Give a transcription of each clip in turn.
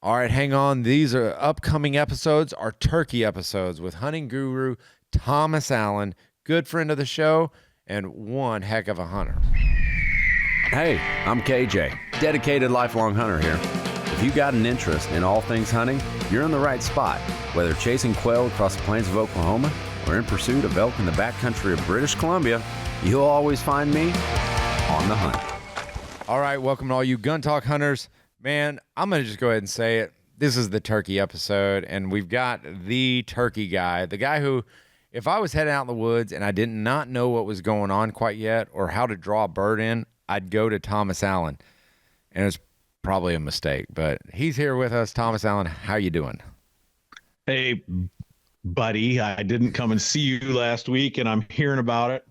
All right, hang on. These are upcoming episodes, are turkey episodes with hunting guru Thomas Allen, good friend of the show, and one heck of a hunter. Hey, I'm KJ, dedicated lifelong hunter here. If you got an interest in all things hunting, you're in the right spot. Whether chasing quail across the plains of Oklahoma or in pursuit of elk in the backcountry of British Columbia, you'll always find me on the hunt. All right, welcome to all you Gun Talk hunters. Man, I'm going to just go ahead and say it. This is the turkey episode, and we've got the turkey guy, the guy who, if I was heading out in the woods and I did not know what was going on quite yet or how to draw a bird in, I'd go to Thomas Allen. And it's probably a mistake, but he's here with us. Thomas Allen, how you doing? Hey, buddy, I didn't come and see you last week, and I'm hearing about it.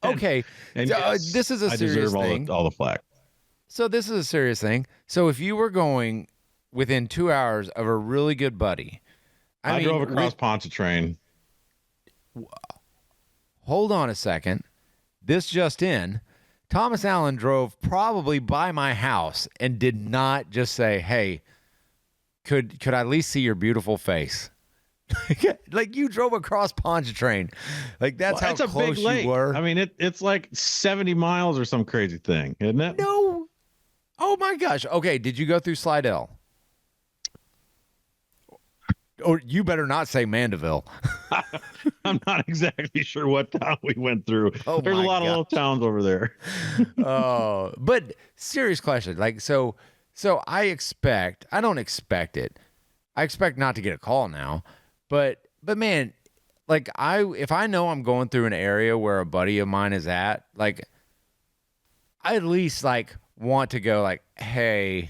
Okay, and so, yes, this is a I serious deserve thing. all the flack. So this is a serious thing. So if you were going within 2 hours of a really good buddy, I mean, drove across Pontchartrain. Hold on a second. This just in. Thomas Allen drove probably by my house and did not just say, "Hey, could I at least see your beautiful face?" Like you drove across Pontchartrain. Like that's how a close big lake. you were. I mean, it's like 70 miles or some crazy thing, isn't it? No. Oh my gosh. Okay, did you go through Slidell? Or you better not say Mandeville. I'm not exactly sure what town we went through. Oh, There's a lot of little towns over there. Oh, but serious question. Like, so I don't expect it. I expect not to get a call now, but man, like if I know I'm going through an area where a buddy of mine is at, like I at least like want to go like, "Hey,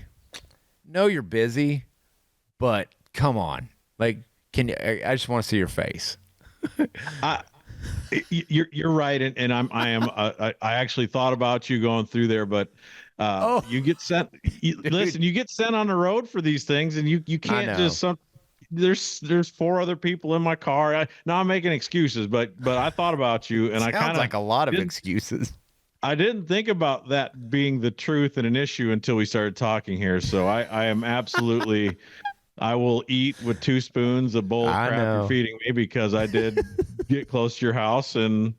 know you're busy, but come on. Like, I just want to see your face." You're right, and I actually thought about you going through there, but you get sent. Listen, you get sent on the road for these things, and you can't just There's four other people in my car. Now I'm making excuses, but I thought about you, and I kind of like a lot of excuses. I didn't think about that being the truth and an issue until we started talking here. So I am absolutely. I will eat with 2 spoons a bowl of crap you're feeding me because I did get close to your house, and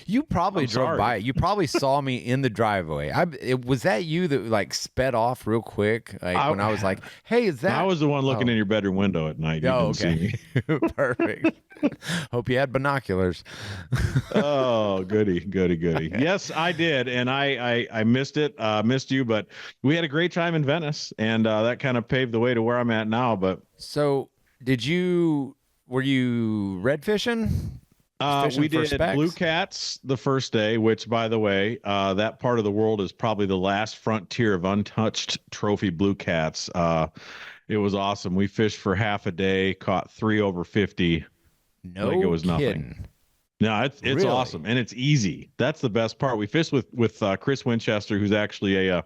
you probably drove by it. You probably saw me in the driveway. Was that you that like sped off real quick? Like when I was like, "Hey, is that?" I was the one looking in your bedroom window at night. You didn't see me. Perfect. Hope you had binoculars. Oh, goody. Yes, I did, and I missed it. Missed you, but we had a great time in Venice, and that kind of paved the way to where I'm at now. But so, were you red fishing? We did blue cats the first day, which, by the way, that part of the world is probably the last frontier of untouched trophy blue cats. It was awesome. We fished for half a day, caught 3 over 50. No, like it was kidding. Nothing. No, it's Really? awesome, and it's easy. That's the best part. We fished with Chris Winchester, who's actually a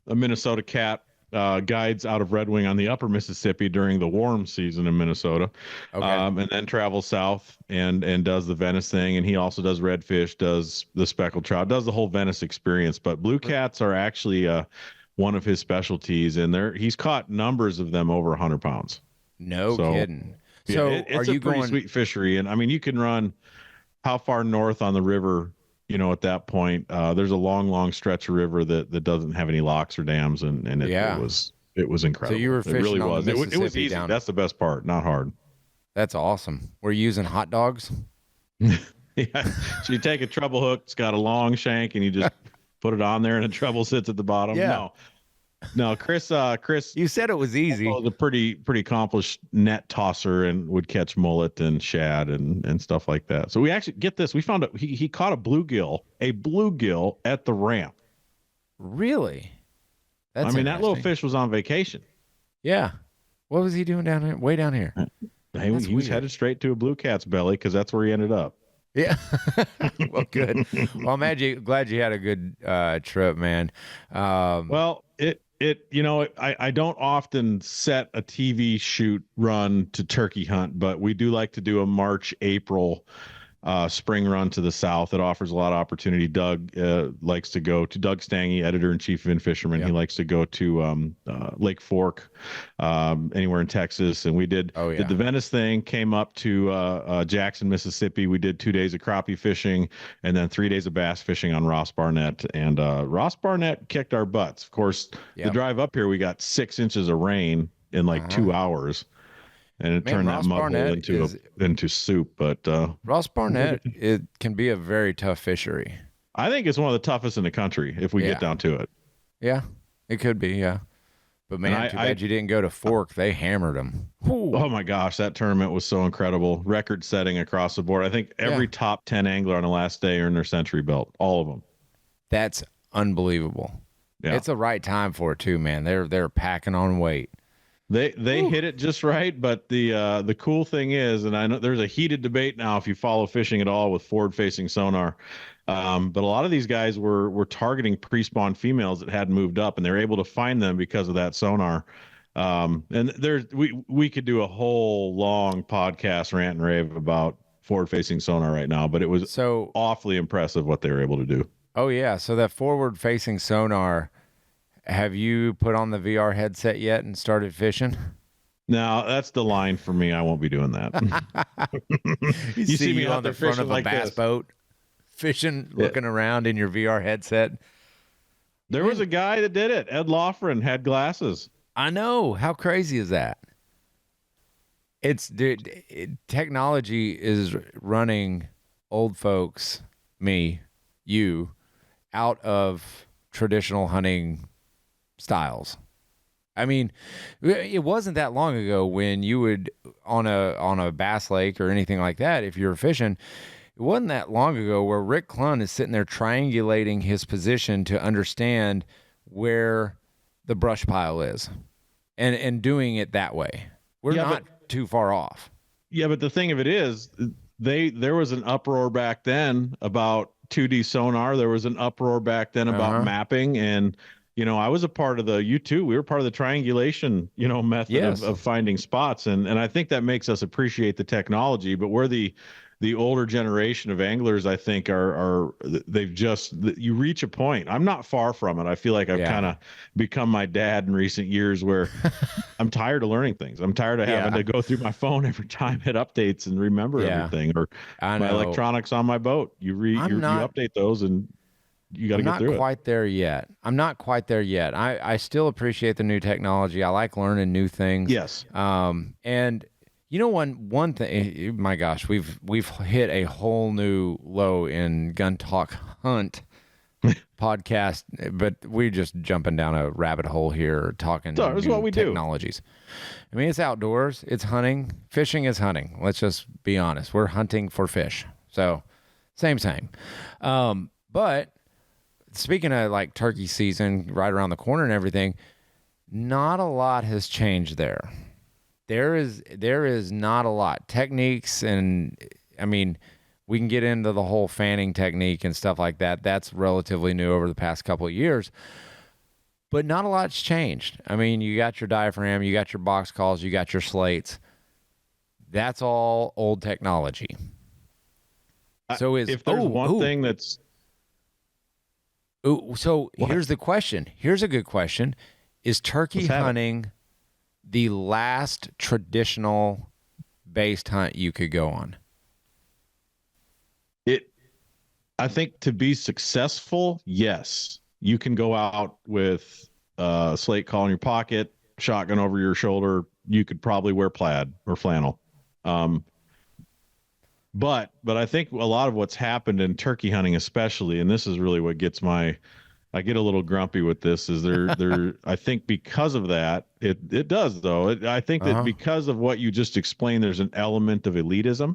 Minnesota cat. Guides out of Red Wing on the upper Mississippi during the warm season in Minnesota. Okay. And then travels south and does the Venice thing. And he also does redfish, does the speckled trout, does the whole Venice experience. But blue cats are actually one of his specialties, and he's caught numbers of them over 100 pounds. No kidding. So it's are a you pretty going sweet fishery. And I mean, you can run how far north on the river, at that point, there's a long stretch of river that doesn't have any locks or dams, and it was incredible. So you were fishing it really on was. the It was Mississippi easy. down. That's the best part, not hard. That's awesome. We're using hot dogs. Yeah. So you take a treble hook, it's got a long shank, and you just put it on there, and the treble sits at the bottom. Yeah. No, Chris. You said it was easy. Was a pretty accomplished net tosser and would catch mullet and shad and stuff like that. So we actually get this. We found out he caught a bluegill at the ramp. Really? That little fish was on vacation. Yeah. What was he doing down here? Way down here. He was headed straight to a blue cat's belly because that's where he ended up. Yeah. Well, good. Well, I'm glad you had a good trip, man. Well, I don't often set a TV shoot run to turkey hunt, but we do like to do a March, April spring run to the south. It offers a lot of opportunity. Doug likes to go to Doug Stange, editor-in-chief of In-Fisherman. He likes to go to Lake Fork, anywhere in Texas. And we did the Venice thing, came up to Jackson, Mississippi. We did 2 days of crappie fishing and then 3 days of bass fishing on Ross Barnett. And Ross Barnett kicked our butts. Of course, the drive up here, we got 6 inches of rain in like 2 hours. And it turned that mud hole into soup. But Ross Barnett, it can be a very tough fishery. I think it's one of the toughest in the country if we get down to it. Yeah, it could be. Yeah, but man, too bad you didn't go to Fork. They hammered them. Ooh. Oh my gosh, that tournament was so incredible, record setting across the board. I think every top 10 angler on the last day earned their century belt, all of them. That's unbelievable. Yeah. It's the right time for it too, man. They're packing on weight. They hit it just right, but the cool thing is, and I know there's a heated debate now if you follow fishing at all with forward-facing sonar, but a lot of these guys were targeting pre-spawn females that hadn't moved up, and they were able to find them because of that sonar. And we could do a whole long podcast rant and rave about forward-facing sonar right now, but it was so awfully impressive what they were able to do. Oh yeah, so that forward-facing sonar. Have you put on the VR headset yet and started fishing? No, that's the line for me. I won't be doing that. you see me on the front of a bass boat, fishing, looking around in your VR headset. There was a guy that did it. Ed Loughran had glasses. I know. How crazy is that? Technology is running old folks, me, you, out of traditional hunting styles. I mean, it wasn't that long ago when you would on a bass lake or anything like that, if you were fishing, it wasn't that long ago where Rick Clunn is sitting there triangulating his position to understand where the brush pile is and doing it that way. We're not too far off. Yeah, but the thing of it is, there was an uproar back then about 2D sonar. There was an uproar back then about mapping, and I was a part of you too. We were part of the triangulation, method of finding spots. And I think that makes us appreciate the technology, but we're the older generation of anglers, I think you reach a point. I'm not far from it. I feel like I've kind of become my dad in recent years where I'm tired of learning things. I'm tired of having to go through my phone every time it updates and remember everything, or my electronics on my boat. You update those and you got to get through it. I'm not quite there yet. I still appreciate the new technology. I like learning new things. Yes. And one thing, my gosh, we've hit a whole new low in Gun Talk Hunt podcast, but we're just jumping down a rabbit hole here talking technologies. I mean, it's outdoors, it's hunting. Fishing is hunting. Let's just be honest. We're hunting for fish. So same. But speaking of like turkey season right around the corner and everything, not a lot has changed there. There is not a lot. Techniques, and I mean, we can get into the whole fanning technique and stuff like that. That's relatively new over the past couple of years. But not a lot's changed. I mean, you got your diaphragm, you got your box calls, you got your slates. That's all old technology. So if there's one thing that's here's the question. Here's a good question. Is turkey hunting the last traditional based hunt you could go on? I think to be successful, yes. You can go out with a slate call in your pocket, shotgun over your shoulder. You could probably wear plaid or flannel. But I think a lot of what's happened in turkey hunting, especially, and this is really what gets I get a little grumpy with this, is I think because of that, it does though. I think that because of what you just explained, there's an element of elitism.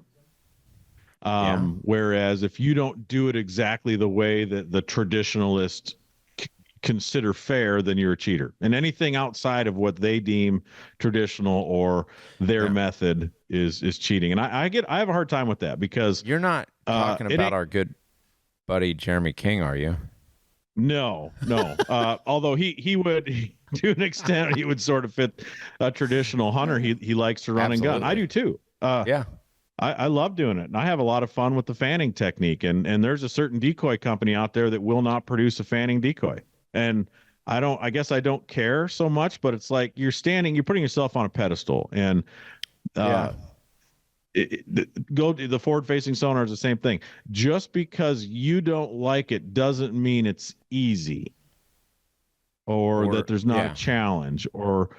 Whereas if you don't do it exactly the way that the traditionalists consider fair, then you're a cheater. And anything outside of what they deem traditional or their method is cheating. And I have a hard time with that, because you're not talking about our good buddy Jeremy King, are you? No. Although he would, to an extent, he would sort of fit a traditional hunter. He likes to run and gun. I do too. I love doing it, and I have a lot of fun with the fanning technique. And there's a certain decoy company out there that will not produce a fanning decoy, and I guess I don't care so much, but it's like you're putting yourself on a pedestal, and Yeah. uh, go to the forward-facing sonar is the same thing. Just because you don't like it doesn't mean it's easy, or that there's not a challenge, or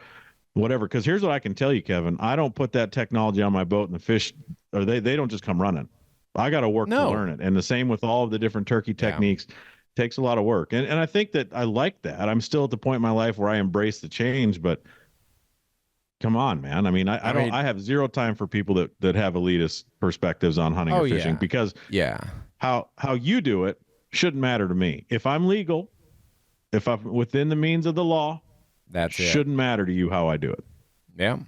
whatever. Because here's what I can tell you, Kevin. I don't put that technology on my boat, and the fish, or they don't just come running. I got to work to learn it. And the same with all of the different turkey techniques. Takes a lot of work. And I think that I like that. I'm still at the point in my life where I embrace the change, but come on, man. I mean, I have zero time for people that have elitist perspectives on hunting or fishing, because how you do it shouldn't matter to me. If I'm legal, if I'm within the means of the law, shouldn't matter to you how I do it. Yeah,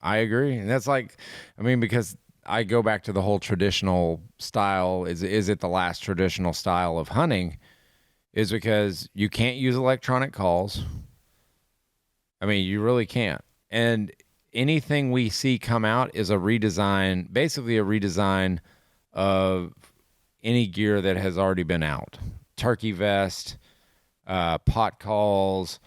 I agree. And that's like, I mean, because I go back to the whole traditional style. Is it the last traditional style of hunting? Is because you can't use electronic calls. I mean, you really can't. And anything we see come out is a redesign, basically a redesign of any gear that has already been out. Turkey vest, pot calls,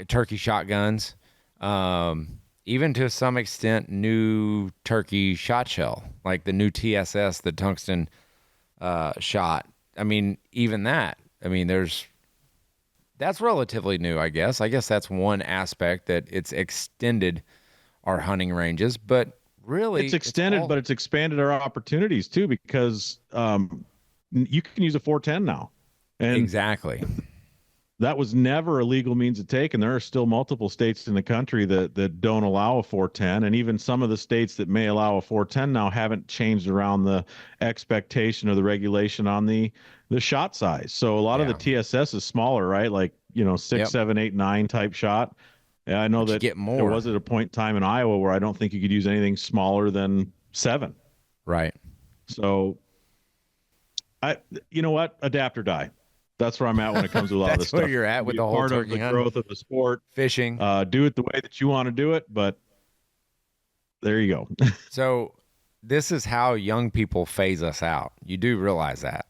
turkey shotguns, even to some extent new turkey shot shell, like the new TSS, the tungsten shot. I mean, even that. I mean, that's relatively new, I guess. I guess that's one aspect, that it's extended our hunting ranges, but really it's extended, but it's expanded our opportunities too, because you can use a 410 now. And exactly. That was never a legal means of take, and there are still multiple states in the country that don't allow a 410, and even some of the states that may allow a 410 now haven't changed around the expectation or the regulation on the shot size. So a lot of the TSS is smaller, right? Like 6, 7, 8, 9 type shot. And I know that there was at a point in time in Iowa where I don't think you could use anything smaller than 7. Right. So you know what? Adapt or die. That's where I'm at when it comes to a lot of this stuff. That's where you're at with the whole part turkey of the hunting, growth of the sport. Fishing. Do it the way that you want to do it, but there you go. So this is how young people phase us out. You do realize that.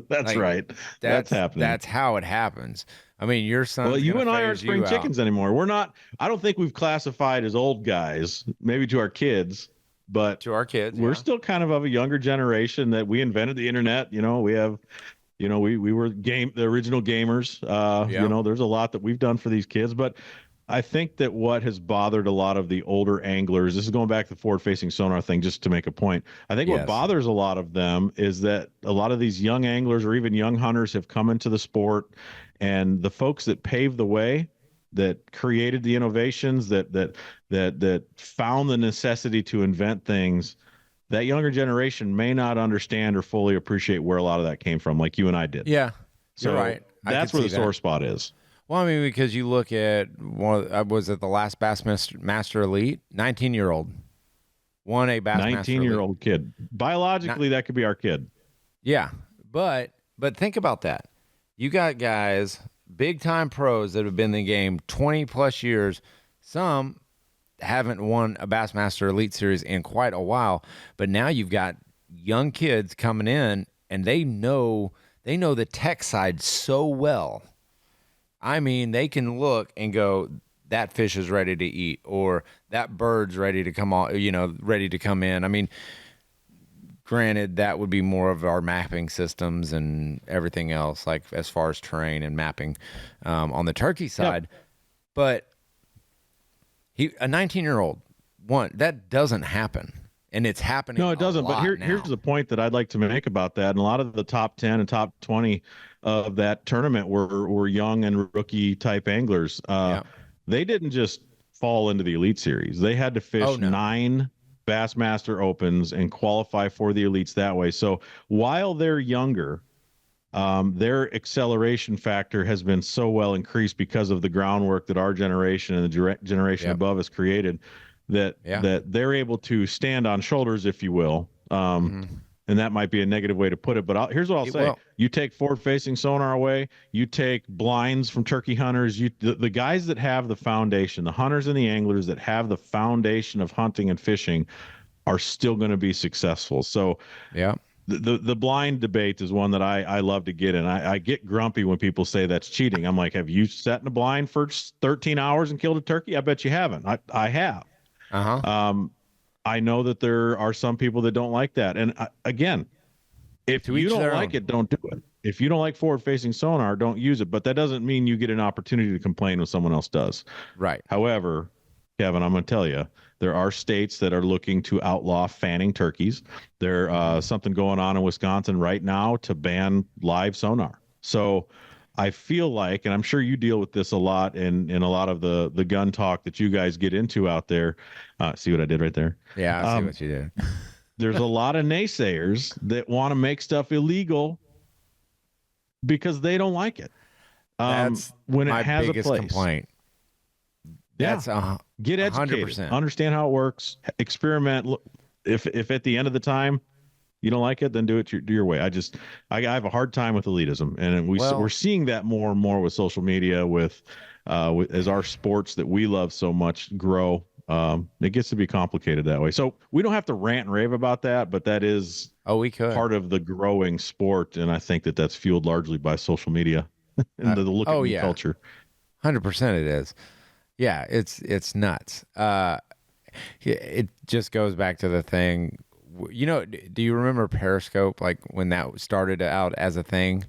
That's right. That's happening. That's how it happens. I mean, your son. Well, you and I aren't spring chickens anymore. We're not. I don't think we've classified as old guys. Maybe to our kids, but to our kids, we're still kind of a younger generation that we invented the internet. We have. We were the original gamers. There's a lot that we've done for these kids, but I think that what has bothered a lot of the older anglers, this is going back to the forward-facing sonar thing, just to make a point. I think what bothers a lot of them is that a lot of these young anglers or even young hunters have come into the sport, and the folks that paved the way, that created the innovations, that found the necessity to invent things, that younger generation may not understand or fully appreciate where a lot of that came from, like you and I did. Yeah, you're right. That's where the sore spot is. Well, I mean, because you look at was it the last Bassmaster Elite? 19-year-old won a Bassmaster 19-year-old kid. Biologically, that could be our kid. Yeah, but think about that. You got guys, big-time pros that have been in the game 20-plus years. Some haven't won a Bassmaster Elite Series in quite a while, but now you've got young kids coming in, and they know the tech side so well. I mean, they can look and go, that fish is ready to eat, or that bird's ready to come on, ready to come in. I mean, granted, that would be more of our mapping systems and everything else, like as far as terrain and mapping on the turkey side, but a 19-year-old that doesn't happen, and it's happening. No, it doesn't. But here's the point that I'd like to make about that. And a lot of the top 10 and top 20 of that tournament were young and rookie type anglers. They didn't just fall into the Elite Series. They had to fish 9 Bassmaster Opens and qualify for the elites that way. So while they're younger, their acceleration factor has been so well increased because of the groundwork that our generation and the generation above has created, that they're able to stand on shoulders, if you will. And that might be a negative way to put it, but here's what I'll say. You take forward-facing sonar away, you take blinds from turkey hunters, the guys that have the foundation, the hunters and the anglers that have the foundation of hunting and fishing, are still going to be successful. So Yeah. the blind debate is one that I love to get in. I get grumpy when people say that's cheating. I'm like, have you sat in a blind for 13 hours and killed a turkey? I bet you haven't. I have. Uh-huh. I know that there are some people that don't like that. And again, if To you each don't their like own. it, don't do it. If you don't like forward-facing sonar, don't use it. But that doesn't mean you get an opportunity to complain when someone else does. Right. However, Kevin, I'm going to tell you, there are states that are looking to outlaw fanning turkeys. There's something going on in Wisconsin right now to ban live sonar. So I feel like, and I'm sure you deal with this a lot in a lot of the gun talk that you guys get into out there. See what I did right there? Yeah, I see what you did. There's a lot of naysayers that want to make stuff illegal because they don't like it. That's when my it has biggest a place. complaint. Yeah. That's Get educated, 100%. understand how it works, experiment. Look, if at the end of the time you don't like it, then do your way. I have a hard time with elitism, and we're seeing that more and more with social media, with as our sports that we love so much grow. It gets to be complicated that way. So we don't have to rant and rave about that, but that is we could. part of the growing sport, and I think that's fueled largely by social media and the look at me culture. 100% it is. Yeah, it's nuts. It just goes back to the thing. Do you remember Periscope, like when that started out as a thing?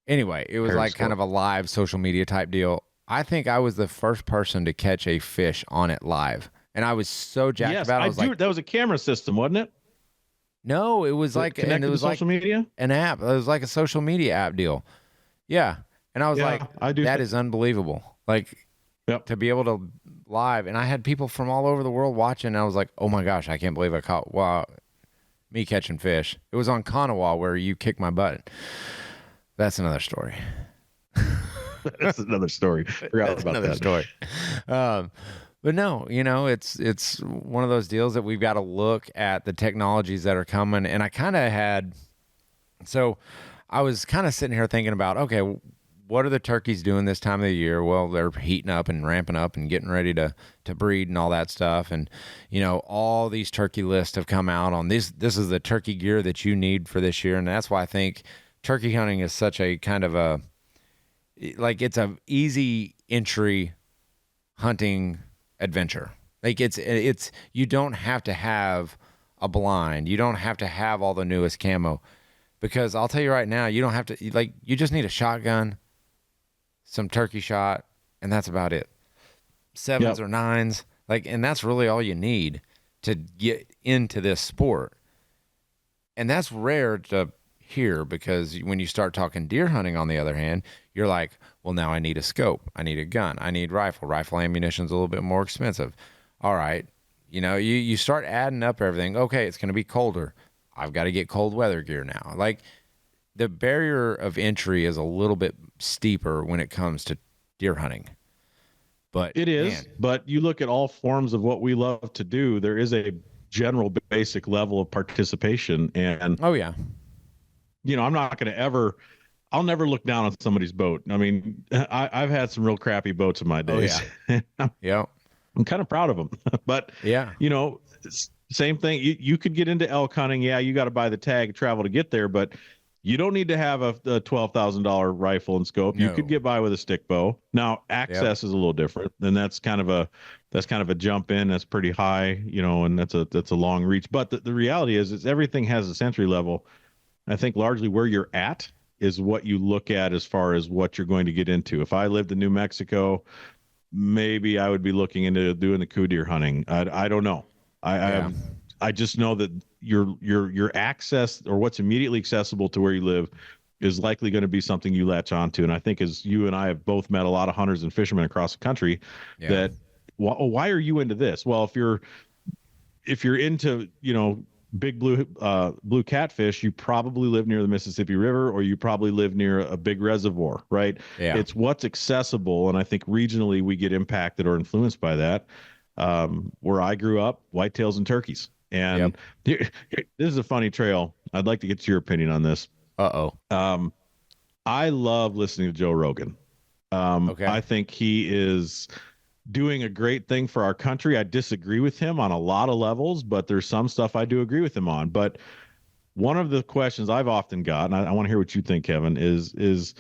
Anyway, it was like kind of a live social media type deal. I think I was the first person to catch a fish on it live, and I was so jacked about it. I was like, that was a camera system, wasn't it? No, it was like connected to social media, an app. It was like a social media app deal. Yeah, and I was that is unbelievable. Like. Yep. To be able to live, and I had people from all over the world watching, and I was like, oh my gosh, I can't believe I caught me catching fish. It was on Kanawha where you kicked my butt. That's another story. That's another story. Forgot about that story. But no, it's one of those deals that we've got to look at the technologies that are coming. And I kind of I was kind of sitting here thinking about, okay, what are the turkeys doing this time of the year? Well, they're heating up and ramping up and getting ready to breed and all that stuff. And, all these turkey lists have come out on this. This is the turkey gear that you need for this year. And that's why I think turkey hunting is such a kind of it's a easy entry hunting adventure. Like it's you don't have to have a blind. You don't have to have all the newest camo, because I'll tell you right now, you don't have to, you just need a shotgun, some turkey shot, and that's about it. 7s or 9s, and that's really all you need to get into this sport. And that's rare to hear, because when you start talking deer hunting, on the other hand, you're like, well, now I need a scope, I need a gun, I need rifle ammunition's a little bit more expensive. All right, you start adding up everything. Okay, it's going to be colder, I've got to get cold weather gear now. The barrier of entry is a little bit steeper when it comes to deer hunting. But it is, but you look at all forms of what we love to do, there is a general basic level of participation. And oh yeah, I'm not going to I'll never look down on somebody's boat. I mean, I've had some real crappy boats in my days. Oh, yeah. I'm kind of proud of them, but same thing. You could get into elk hunting. Yeah, you got to buy the tag, travel to get there, but you don't need to have a $12,000 rifle and scope. No. You could get by with a stick bow. Now, access is a little different, and that's kind of a jump in. That's pretty high, and that's a long reach. But the reality is everything has a entry level. I think largely where you're at is what you look at as far as what you're going to get into. If I lived in New Mexico, maybe I would be looking into doing the coup deer hunting. I don't know. I just know that your access, or what's immediately accessible to where you live, is likely going to be something you latch onto. And I think, as you and I have both met a lot of hunters and fishermen across the country, that why are you into this? Well, if you're into big blue catfish, you probably live near the Mississippi River, or you probably live near a big reservoir, right? Yeah. It's what's accessible, and I think regionally we get impacted or influenced by that. Where I grew up, whitetails and turkeys. And this is a funny trail. I'd like to get your opinion on this. Uh-oh. I love listening to Joe Rogan. Okay. I think he is doing a great thing for our country. I disagree with him on a lot of levels, but there's some stuff I do agree with him on. But one of the questions I've often got, and I want to hear what you think, Kevin, is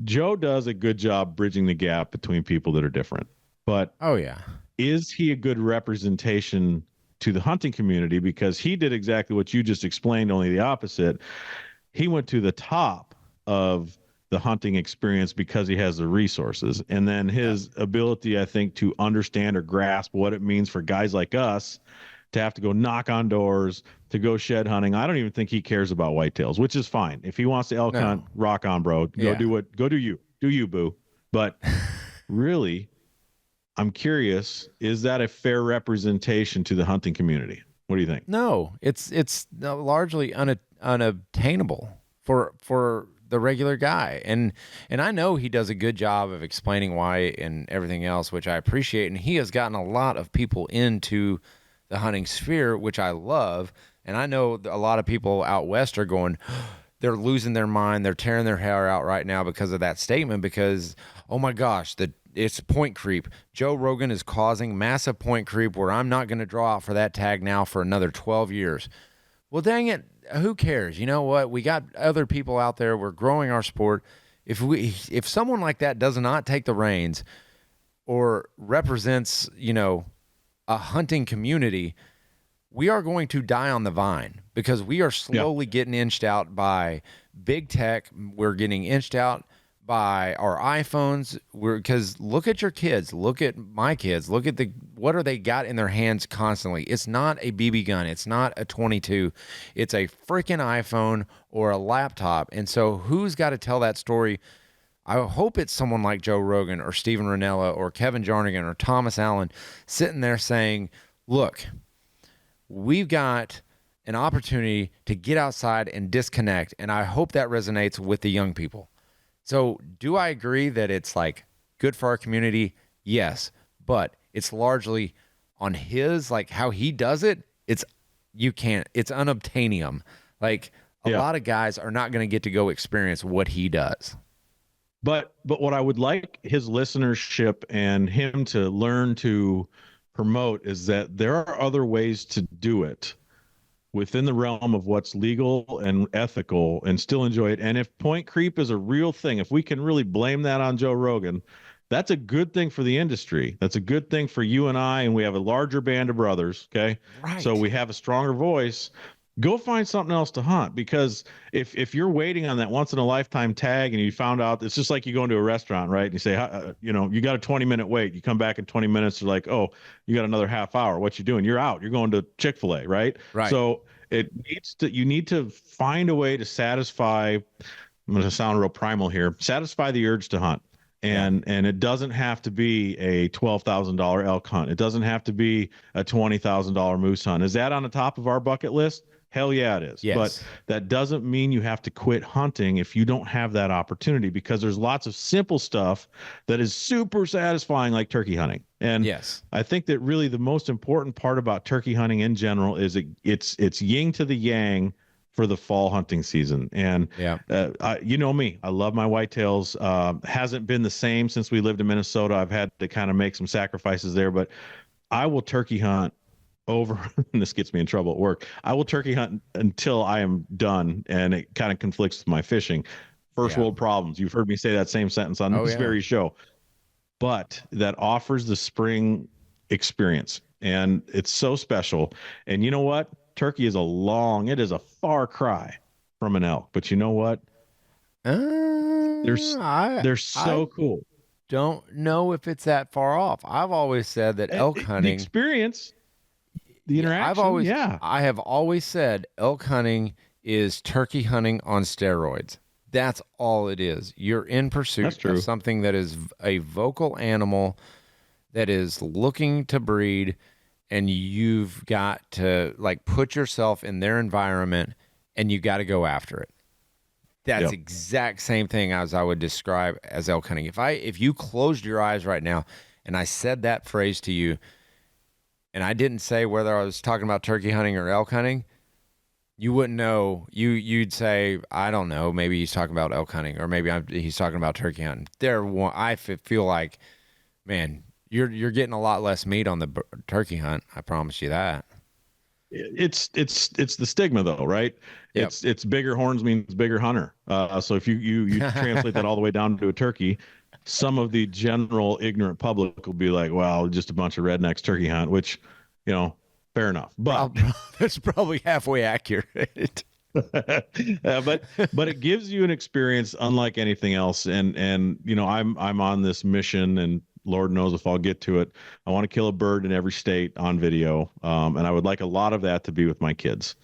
Joe does a good job bridging the gap between people that are different. But Oh yeah. is he a good representation to the hunting community? Because he did exactly what you just explained, only the opposite. He went to the top of the hunting experience because he has the resources. And then his ability, I think, to understand or grasp what it means for guys like us to have to go knock on doors, to go shed hunting. I don't even think he cares about whitetails, which is fine. If he wants to elk hunt, rock on, bro. Go do you. Do you, boo. But really, I'm curious, is that a fair representation to the hunting community? What do you think? No, it's largely unobtainable for the regular guy. And I know he does a good job of explaining why and everything else, which I appreciate. And he has gotten a lot of people into the hunting sphere, which I love. And I know a lot of people out west are going, they're losing their mind. They're tearing their hair out right now because of that statement, because, oh my gosh, it's point creep. Joe Rogan is causing massive point creep where I'm not going to draw out for that tag now for another 12 years. Well, dang it. Who cares? You know what? We got other people out there. We're growing our sport. If someone like that does not take the reins or represents, a hunting community, we are going to die on the vine, because we are slowly getting inched out by big tech. We're getting inched out by our iPhones. Because look at your kids, look at my kids, look at what are they got in their hands constantly. It's not a BB gun, it's not a 22, it's a freaking iPhone or a laptop. And so who's got to tell that story? I hope it's someone like Joe Rogan or Steven Rinella or Kevin Jarnagin or Thomas Allen sitting there saying, look, we've got an opportunity to get outside and disconnect. And I hope that resonates with the young people. So do I agree that it's like good for our community? Yes. But it's largely on his, like how he does it. It's unobtainium. Like a lot of guys are not going to get to go experience what he does. But what I would like his listenership and him to learn to promote is that there are other ways to do it within the realm of what's legal and ethical and still enjoy it. And if point creep is a real thing, if we can really blame that on Joe Rogan, that's a good thing for the industry. That's a good thing for you and I, and we have a larger band of brothers, okay? Right. So we have a stronger voice. Go find something else to hunt, because if you're waiting on that once in a lifetime tag and you found out, it's just like you go into a restaurant, right? And you say, you got a 20-minute wait. You come back in 20 minutes. They're like, oh, you got another half hour. What you doing? You're out. You're going to Chick-fil-A, right? Right. So you need to find a way to satisfy, I'm going to sound real primal here, satisfy the urge to hunt. And it doesn't have to be a $12,000 elk hunt. It doesn't have to be a $20,000 moose hunt. Is that on the top of our bucket list? Hell yeah, it is. Yes. But that doesn't mean you have to quit hunting if you don't have that opportunity, because there's lots of simple stuff that is super satisfying, like turkey hunting. And yes, I think that really the most important part about turkey hunting in general is it's yin to the yang for the fall hunting season. And you know me, I love my whitetails. Hasn't been the same since we lived in Minnesota. I've had to kind of make some sacrifices there, but I will turkey hunt over, and this gets me in trouble at work, I will turkey hunt until I am done, and it kind of conflicts with my fishing. First world problems. You've heard me say that same sentence on this very show. But that offers the spring experience, and it's so special. And you know what? Turkey is it is a far cry from an elk. But you know what? They're so cool. Don't know if it's that far off. I've always said that elk hunting, the experience, the interaction. I have always said elk hunting is turkey hunting on steroids. That's all it is. You're in pursuit of something that is a vocal animal that is looking to breed, and you've got to like put yourself in their environment, and you got to go after it. That's exact same thing as I would describe as elk hunting. If you closed your eyes right now and I said that phrase to you, and I didn't say whether I was talking about turkey hunting or elk hunting, you wouldn't know. You'd say, I don't know, maybe he's talking about elk hunting, or maybe he's talking about turkey hunting. I feel like, man, You're getting a lot less meat on the turkey hunt. I promise you that. It's the stigma though, right? Yep. It's bigger horns means bigger hunter. So if you translate that all the way down to a turkey, some of the general ignorant public will be like, well, just a bunch of rednecks turkey hunt, which, fair enough. But that's probably halfway accurate. but it gives you an experience unlike anything else. And I'm on this mission, and Lord knows if I'll get to it. I want to kill a bird in every state on video. And I would like a lot of that to be with my kids.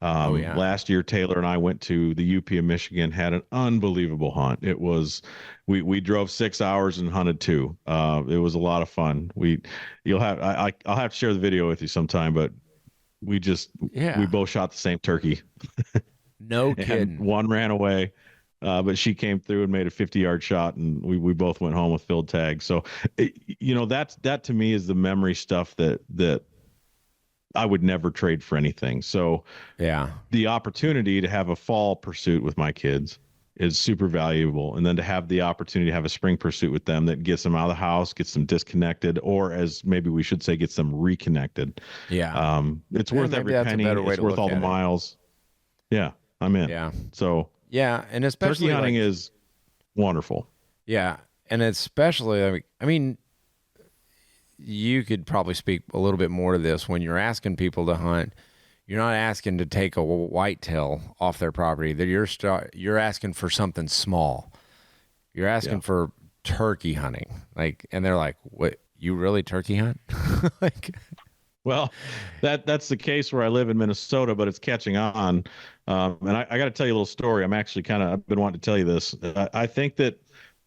Last year, Taylor and I went to the UP of Michigan, had an unbelievable hunt. It was, we drove 6 hours and hunted 2. It was a lot of fun. I'll have to share the video with you sometime, but we both shot the same turkey. No kidding. One ran away. But she came through and made a 50-yard shot, and we both went home with filled tags. So, that to me is the memory stuff that I would never trade for anything. So, yeah, the opportunity to have a fall pursuit with my kids is super valuable, and then to have the opportunity to have a spring pursuit with them that gets them out of the house, gets them disconnected, or as maybe we should say, gets them reconnected. Yeah, it's worth every penny. It's worth all the miles. Yeah, I'm in. Yeah. So. Yeah, and especially turkey hunting is wonderful. Yeah, and especially, I mean, you could probably speak a little bit more to this. When you're asking people to hunt, you're not asking to take a whitetail off their property. That you're asking for something small. You're asking for turkey hunting, and they're like, "What? You really turkey hunt?" Well, that's the case where I live in Minnesota, but it's catching on. And I got to tell you a little story. I've been wanting to tell you this. I think that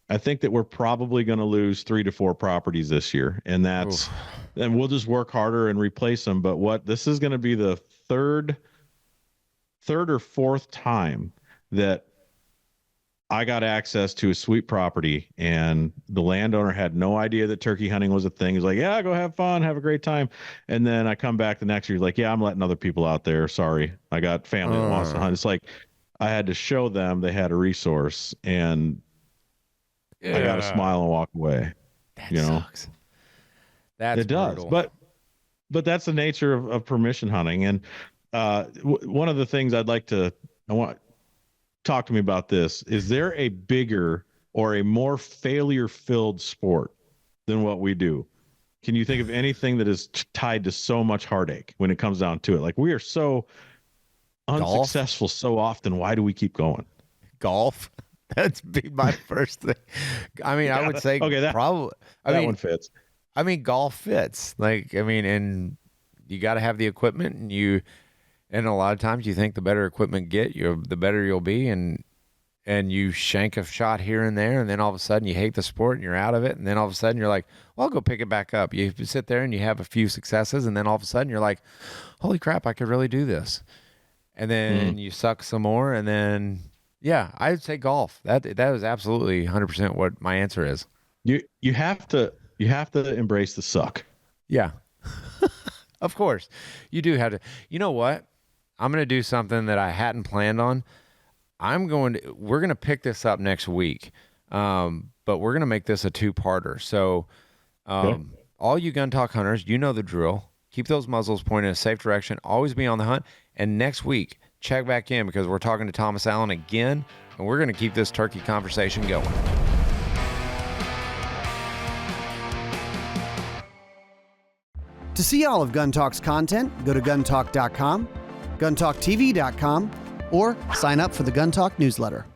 we're probably going to lose 3 to 4 properties this year, and and we'll just work harder and replace them. But this is going to be the third or fourth time that I got access to a sweet property, and the landowner had no idea that turkey hunting was a thing. He's like, yeah, go have fun, have a great time. And then I come back the next year, he's like, yeah, I'm letting other people out there. Sorry. I got family that wants to hunt. It's like, I had to show them they had a resource, and I got to smile and walk away. That sucks. It brutal. does. But that's the nature of permission hunting. And one of the things talk to me about this. Is there a bigger or a more failure-filled sport than what we do? Can you think of anything that is tied to so much heartache when it comes down to it? Like, we are so unsuccessful so often. Why do we keep going? Golf. That'd be my first thing. I mean, I would say probably. That one fits. I mean, golf fits. And you got to have the equipment, and a lot of times you think the better equipment the better you'll be, and you shank a shot here and there, and then all of a sudden you hate the sport and you're out of it, and then all of a sudden you're like, well, I'll go pick it back up. You sit there and you have a few successes, and then all of a sudden you're like, holy crap, I could really do this. And then you suck some more, and then I'd say golf. That is absolutely 100% what my answer is. You have to embrace the suck. Yeah. Of course. You do have to. You know what? I'm going to do something that I hadn't planned on. We're going to pick this up next week. But we're going to make this a 2-parter. So, all you gun talk hunters, you know the drill. Keep those muzzles pointed in a safe direction. Always be on the hunt. And next week, check back in, because we're talking to Thomas Allen again, and we're going to keep this turkey conversation going. To see all of Gun Talk's content, go to guntalk.com, guntalktv.com, or sign up for the Gun Talk newsletter.